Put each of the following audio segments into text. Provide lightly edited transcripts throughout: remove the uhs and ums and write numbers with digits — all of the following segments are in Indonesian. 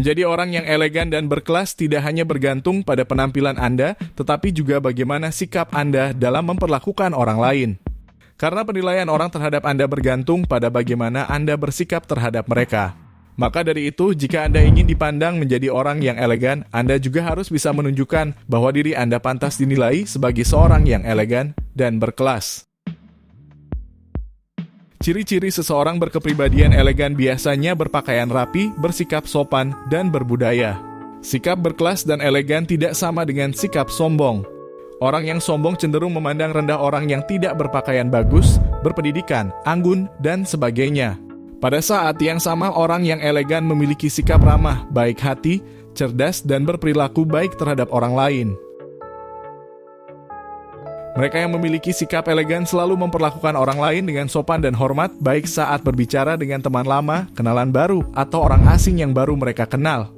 Menjadi orang yang elegan dan berkelas tidak hanya bergantung pada penampilan Anda, tetapi juga bagaimana sikap Anda dalam memperlakukan orang lain. Karena penilaian orang terhadap Anda bergantung pada bagaimana Anda bersikap terhadap mereka. Maka dari itu, jika Anda ingin dipandang menjadi orang yang elegan, Anda juga harus bisa menunjukkan bahwa diri Anda pantas dinilai sebagai seorang yang elegan dan berkelas. Ciri-ciri seseorang berkepribadian elegan biasanya berpakaian rapi, bersikap sopan, dan berbudaya. Sikap berkelas dan elegan tidak sama dengan sikap sombong. Orang yang sombong cenderung memandang rendah orang yang tidak berpakaian bagus, berpendidikan, anggun, dan sebagainya. Pada saat yang sama, orang yang elegan memiliki sikap ramah, baik hati, cerdas, dan berperilaku baik terhadap orang lain. Mereka yang memiliki sikap elegan selalu memperlakukan orang lain dengan sopan dan hormat, baik saat berbicara dengan teman lama, kenalan baru, atau orang asing yang baru mereka kenal.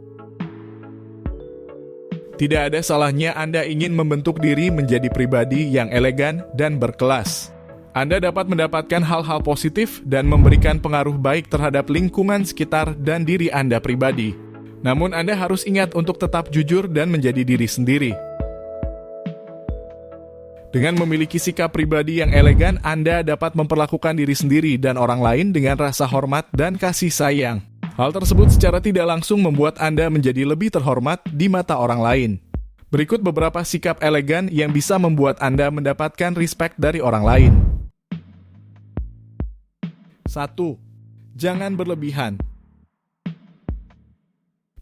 Tidak ada salahnya Anda ingin membentuk diri menjadi pribadi yang elegan dan berkelas. Anda dapat mendapatkan hal-hal positif dan memberikan pengaruh baik terhadap lingkungan sekitar dan diri Anda pribadi. Namun Anda harus ingat untuk tetap jujur dan menjadi diri sendiri. Dengan memiliki sikap pribadi yang elegan, Anda dapat memperlakukan diri sendiri dan orang lain dengan rasa hormat dan kasih sayang. Hal tersebut secara tidak langsung membuat Anda menjadi lebih terhormat di mata orang lain. Berikut beberapa sikap elegan yang bisa membuat Anda mendapatkan respect dari orang lain. 1. Jangan berlebihan.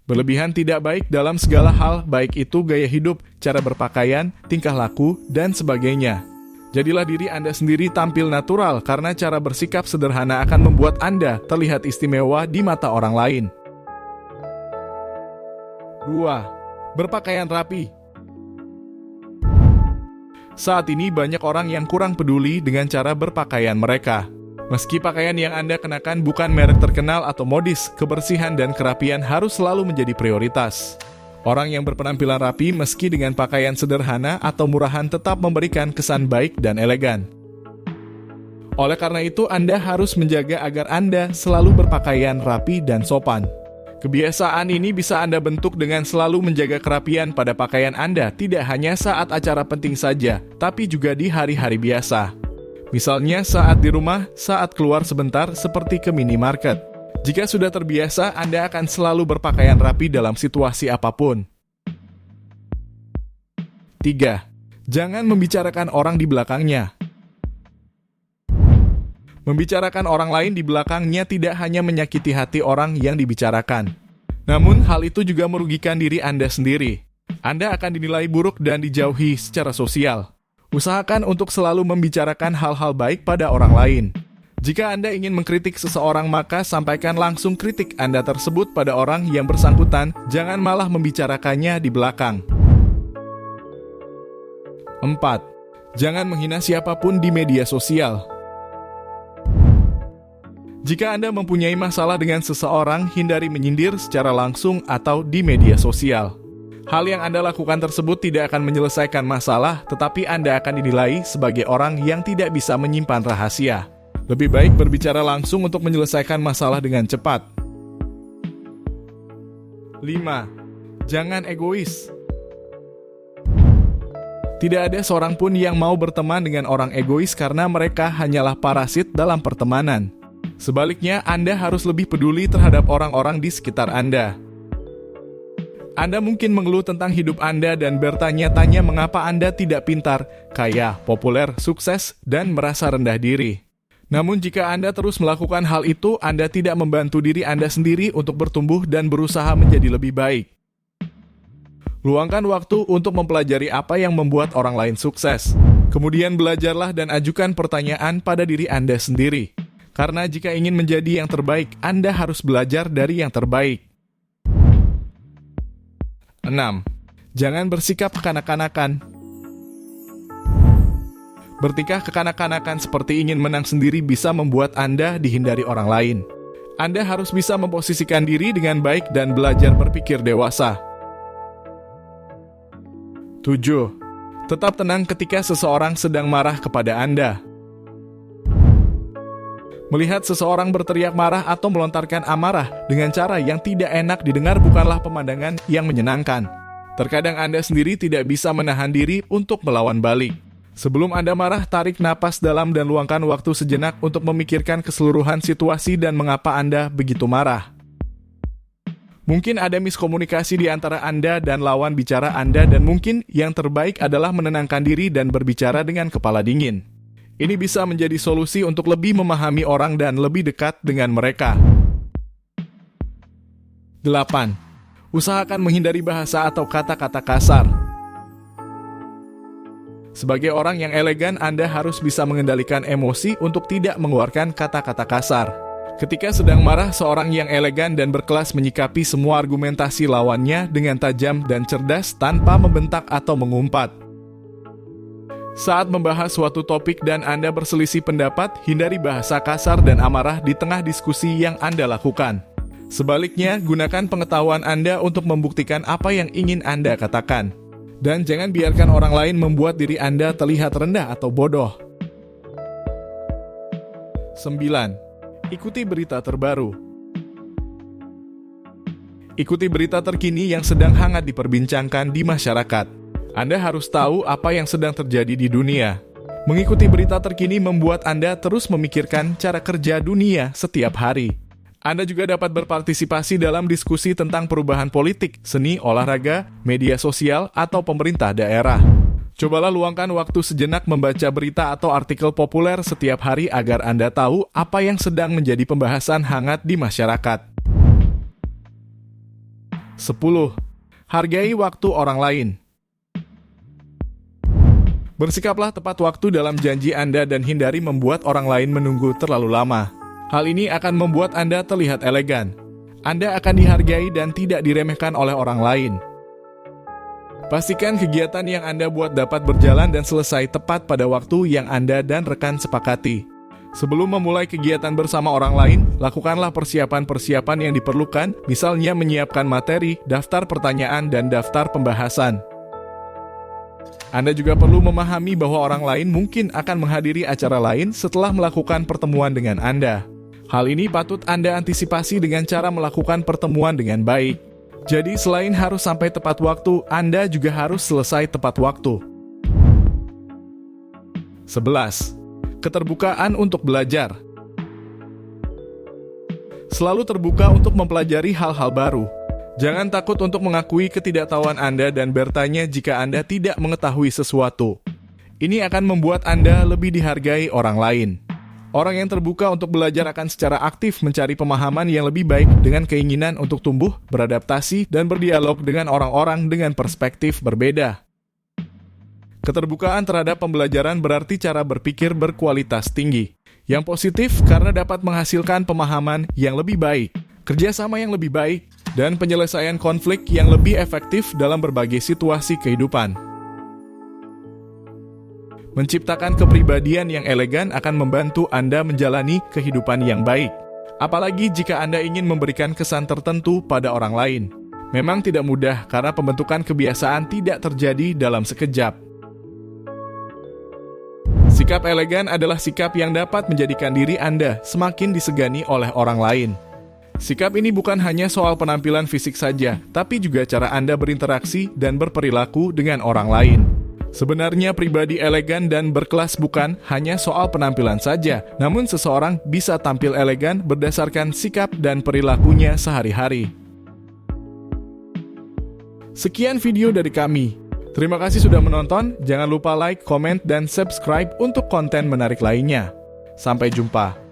Berlebihan tidak baik dalam segala hal, baik itu gaya hidup, cara berpakaian, tingkah laku, dan sebagainya. Jadilah diri Anda sendiri tampil natural karena cara bersikap sederhana akan membuat Anda terlihat istimewa di mata orang lain. 2. Berpakaian rapi. Saat ini banyak orang yang kurang peduli dengan cara berpakaian mereka. Meski pakaian yang Anda kenakan bukan merek terkenal atau modis, kebersihan dan kerapian harus selalu menjadi prioritas. Orang yang berpenampilan rapi meski dengan pakaian sederhana atau murahan tetap memberikan kesan baik dan elegan. Oleh karena itu, Anda harus menjaga agar Anda selalu berpakaian rapi dan sopan. Kebiasaan ini bisa Anda bentuk dengan selalu menjaga kerapian pada pakaian Anda, tidak hanya saat acara penting saja, tapi juga di hari-hari biasa. Misalnya saat di rumah, saat keluar sebentar seperti ke minimarket. Jika sudah terbiasa, Anda akan selalu berpakaian rapi dalam situasi apapun. 3. Jangan membicarakan orang di belakangnya. Membicarakan orang lain di belakangnya tidak hanya menyakiti hati orang yang dibicarakan. Namun, hal itu juga merugikan diri Anda sendiri. Anda akan dinilai buruk dan dijauhi secara sosial. Usahakan untuk selalu membicarakan hal-hal baik pada orang lain. Jika Anda ingin mengkritik seseorang, maka sampaikan langsung kritik Anda tersebut pada orang yang bersangkutan, jangan malah membicarakannya di belakang. 4. Jangan menghina siapapun di media sosial. Jika Anda mempunyai masalah dengan seseorang, hindari menyindir secara langsung atau di media sosial. Hal yang Anda lakukan tersebut tidak akan menyelesaikan masalah, tetapi Anda akan dinilai sebagai orang yang tidak bisa menyimpan rahasia. Lebih baik berbicara langsung untuk menyelesaikan masalah dengan cepat. 5. Jangan egois. Tidak ada seorang pun yang mau berteman dengan orang egois karena mereka hanyalah parasit dalam pertemanan. Sebaliknya, Anda harus lebih peduli terhadap orang-orang di sekitar Anda. Anda mungkin mengeluh tentang hidup Anda dan bertanya-tanya mengapa Anda tidak pintar, kaya, populer, sukses, dan merasa rendah diri. Namun jika Anda terus melakukan hal itu, Anda tidak membantu diri Anda sendiri untuk bertumbuh dan berusaha menjadi lebih baik. Luangkan waktu untuk mempelajari apa yang membuat orang lain sukses. Kemudian belajarlah dan ajukan pertanyaan pada diri Anda sendiri. Karena jika ingin menjadi yang terbaik, Anda harus belajar dari yang terbaik. 6. Jangan bersikap kekanak-kanakan. Bertingkah kekanak-kanakan seperti ingin menang sendiri bisa membuat Anda dihindari orang lain. Anda harus bisa memposisikan diri dengan baik dan belajar berpikir dewasa. 7. Tetap tenang ketika seseorang sedang marah kepada Anda. Melihat seseorang berteriak marah atau melontarkan amarah dengan cara yang tidak enak didengar bukanlah pemandangan yang menyenangkan. Terkadang Anda sendiri tidak bisa menahan diri untuk melawan balik. Sebelum Anda marah, tarik napas dalam dan luangkan waktu sejenak untuk memikirkan keseluruhan situasi dan mengapa Anda begitu marah. Mungkin ada miskomunikasi di antara Anda dan lawan bicara Anda dan mungkin yang terbaik adalah menenangkan diri dan berbicara dengan kepala dingin. Ini bisa menjadi solusi untuk lebih memahami orang dan lebih dekat dengan mereka. 8. Usahakan menghindari bahasa atau kata-kata kasar. Sebagai orang yang elegan, Anda harus bisa mengendalikan emosi untuk tidak mengeluarkan kata-kata kasar. Ketika sedang marah, seorang yang elegan dan berkelas menyikapi semua argumentasi lawannya dengan tajam dan cerdas tanpa membentak atau mengumpat. Saat membahas suatu topik dan Anda berselisih pendapat, hindari bahasa kasar dan amarah di tengah diskusi yang Anda lakukan. Sebaliknya, gunakan pengetahuan Anda untuk membuktikan apa yang ingin Anda katakan. Dan jangan biarkan orang lain membuat diri Anda terlihat rendah atau bodoh. 9. Ikuti berita terbaru. Ikuti berita terkini yang sedang hangat diperbincangkan di masyarakat. Anda harus tahu apa yang sedang terjadi di dunia. Mengikuti berita terkini membuat Anda terus memikirkan cara kerja dunia setiap hari. Anda juga dapat berpartisipasi dalam diskusi tentang perubahan politik, seni, olahraga, media sosial, atau pemerintah daerah. Cobalah luangkan waktu sejenak membaca berita atau artikel populer setiap hari agar Anda tahu apa yang sedang menjadi pembahasan hangat di masyarakat. 10. Hargai waktu orang lain. Bersikaplah tepat waktu dalam janji Anda dan hindari membuat orang lain menunggu terlalu lama. Hal ini akan membuat Anda terlihat elegan. Anda akan dihargai dan tidak diremehkan oleh orang lain. Pastikan kegiatan yang Anda buat dapat berjalan dan selesai tepat pada waktu yang Anda dan rekan sepakati. Sebelum memulai kegiatan bersama orang lain, lakukanlah persiapan-persiapan yang diperlukan, misalnya menyiapkan materi, daftar pertanyaan, dan daftar pembahasan. Anda juga perlu memahami bahwa orang lain mungkin akan menghadiri acara lain setelah melakukan pertemuan dengan Anda. Hal ini patut Anda antisipasi dengan cara melakukan pertemuan dengan baik. Jadi selain harus sampai tepat waktu, Anda juga harus selesai tepat waktu. 11. Keterbukaan untuk belajar. Selalu terbuka untuk mempelajari hal-hal baru. Jangan takut untuk mengakui ketidaktahuan Anda dan bertanya jika Anda tidak mengetahui sesuatu. Ini akan membuat Anda lebih dihargai orang lain. Orang yang terbuka untuk belajar akan secara aktif mencari pemahaman yang lebih baik dengan keinginan untuk tumbuh, beradaptasi, dan berdialog dengan orang-orang dengan perspektif berbeda. Keterbukaan terhadap pembelajaran berarti cara berpikir berkualitas tinggi. Yang positif karena dapat menghasilkan pemahaman yang lebih baik, kerjasama yang lebih baik, dan penyelesaian konflik yang lebih efektif dalam berbagai situasi kehidupan. Menciptakan kepribadian yang elegan akan membantu Anda menjalani kehidupan yang baik. Apalagi jika Anda ingin memberikan kesan tertentu pada orang lain. Memang tidak mudah karena pembentukan kebiasaan tidak terjadi dalam sekejap. Sikap elegan adalah sikap yang dapat menjadikan diri Anda semakin disegani oleh orang lain. Sikap ini bukan hanya soal penampilan fisik saja, tapi juga cara Anda berinteraksi dan berperilaku dengan orang lain. Sebenarnya pribadi elegan dan berkelas bukan hanya soal penampilan saja, namun seseorang bisa tampil elegan berdasarkan sikap dan perilakunya sehari-hari. Sekian video dari kami. Terima kasih sudah menonton, jangan lupa like, komen, dan subscribe untuk konten menarik lainnya. Sampai jumpa.